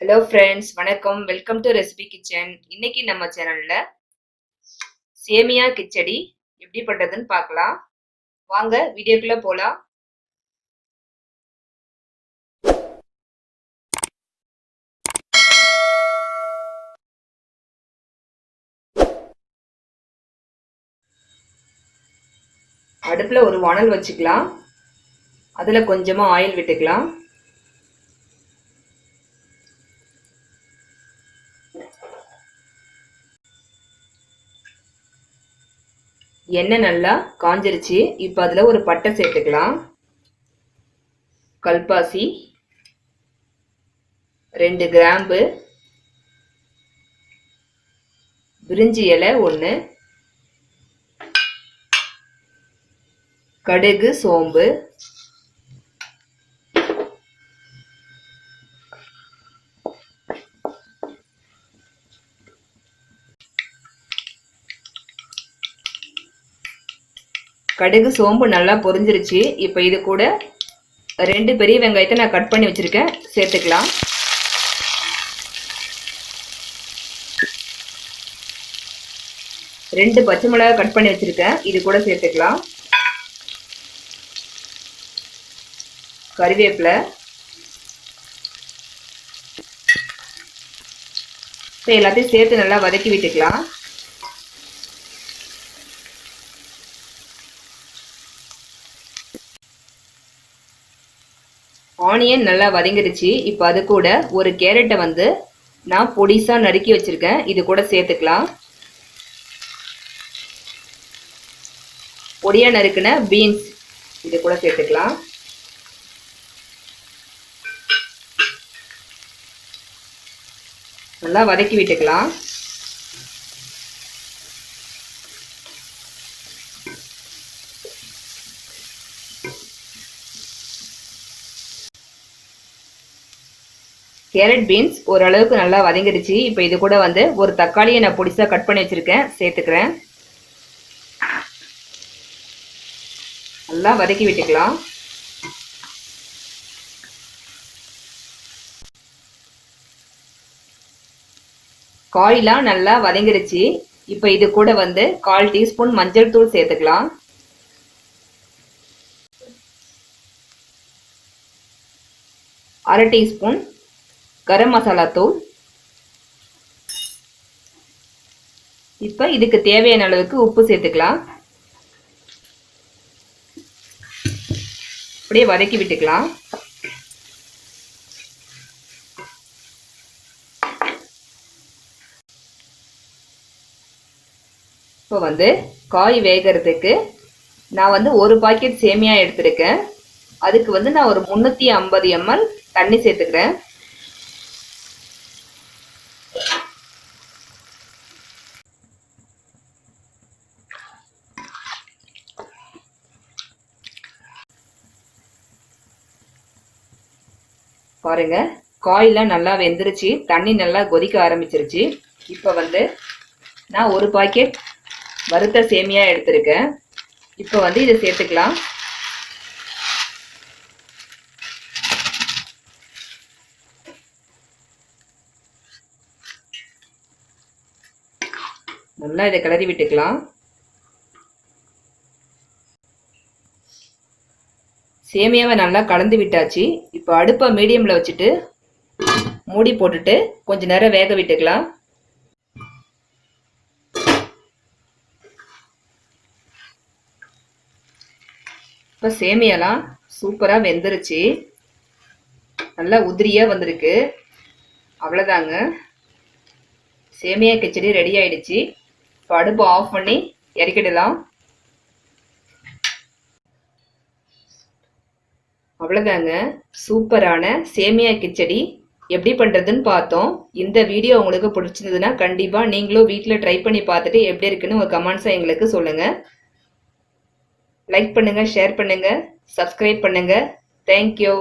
Hello friends, வணக்கம். Welcome to recipe kitchen. இன்னைக்கு நம்ம சேனல்ல சேமியா கிச்சடி எப்படி பண்றதுன்னு பார்க்கலாம். வாங்க வீடியோக்குள்ள போலாம். அடுப்புல ஒரு வாணல் வச்சுக்கலாம். அதுல கொஞ்சமா ஆயில் விட்டுக்கலாம். எண்ணெய் நல்லா காஞ்சிருச்சு. இப்போ அதுல ஒரு பட்டை சேர்த்துக்கலாம். கல்பாசி, 2 கிராம்பு, பிரிஞ்சி இலை 1, கடுகு, சோம்பு, கடுகு சோம்பு நல்லா பொரிஞ்சிருச்சு. இப்போ இது கூட 2 பெரிய வெங்காயத்தை நான் கட் பண்ணி வச்சிருக்கேன், சேர்த்துக்கலாம். ரெண்டு பச்சை மிளகாய் கட் பண்ணி வச்சிருக்கேன், இது கூட சேர்த்துக்கலாம். கறிவேப்பிலை, இப்போ எல்லாத்தையும் சேர்த்து நல்லா வதக்கி விட்டுக்கலாம். ஆனியன் நல்லா வதங்கிடுச்சு. இப்போ அது கூட ஒரு கேரட்டை நான் பொடிசா நறுக்கி வச்சிருக்கேன், இது கூட சேர்த்துக்கலாம். பொடியா நறுக்குன பீன்ஸ் இது கூட சேர்த்துக்கலாம். நல்லா வதக்கி விட்டுக்கலாம். கேரட் பீன்ஸ் ஓரளவுக்கு நல்லா வதங்கிடுச்சு. இப்போ இது கூட ஒரு தக்காளியை நான் பொடிசா கட் பண்ணி வச்சிருக்கேன், சேர்த்துக்கிறேன். நல்லா வதக்கி விட்டுக்கலாம். காயெல்லாம் நல்லா வதங்கிடுச்சு. இப்போ இது கூட 1/4 டீஸ்பூன் மஞ்சள் தூள் சேர்த்துக்கலாம். 1/2 டீஸ்பூன் கரம் மசாலா தூள். இப்போ இதுக்கு தேவையான அளவுக்கு உப்பு சேர்த்துக்கலாம். அப்படியே வதக்கி விட்டுக்கலாம். இப்போ காய் வேகிறதுக்கு நான் ஒரு பாக்கெட் சேமியா எடுத்திருக்கேன். அதுக்கு நான் ஒரு 350 ml தண்ணி சேர்த்துக்கிறேன். பாருங்க, காயெல்லாம் நல்லா வெந்துருச்சு, தண்ணி நல்லா கொதிக்க ஆரம்பிச்சிருச்சு. இப்போ நான் ஒரு பாக்கெட் வறுத்த சேமியா எடுத்திருக்கேன். இப்போ இதை சேர்த்துக்கலாம். நல்லா இதை கிளறி விட்டுக்கலாம். சேமியாவை நல்லா கலந்து விட்டாச்சு. இப்போ அடுப்பை மீடியம்ல வச்சுட்டு மூடி போட்டுட்டு கொஞ்ச நேரம் வேக விட்டுக்கலாம். இப்போ சேமியாலாம் சூப்பரா வெந்துருச்சு, நல்லா உதிரியா வந்திருக்கு. அவ்வளோதாங்க, சேமியா கிச்சடி ரெடி ஆயிடுச்சு. இப்போ அடுப்பு ஆஃப் பண்ணி இறக்கிடலாம். அவ்வளோதாங்க, சூப்பரான சேமியா கிச்சடி எப்படி பண்ணுறதுன்னு பார்த்தோம். இந்த வீடியோ உங்களுக்கு பிடிச்சிருந்ததுன்னா கண்டிப்பாக நீங்களும் வீட்டில் ட்ரை பண்ணி பார்த்துட்டு எப்படி இருக்குன்னு உங்கள் கமெண்ட்ஸை எங்களுக்கு சொல்லுங்கள். லைக் பண்ணுங்கள், ஷேர் பண்ணுங்கள், சப்ஸ்கிரைப் பண்ணுங்கள். தேங்க்யூ.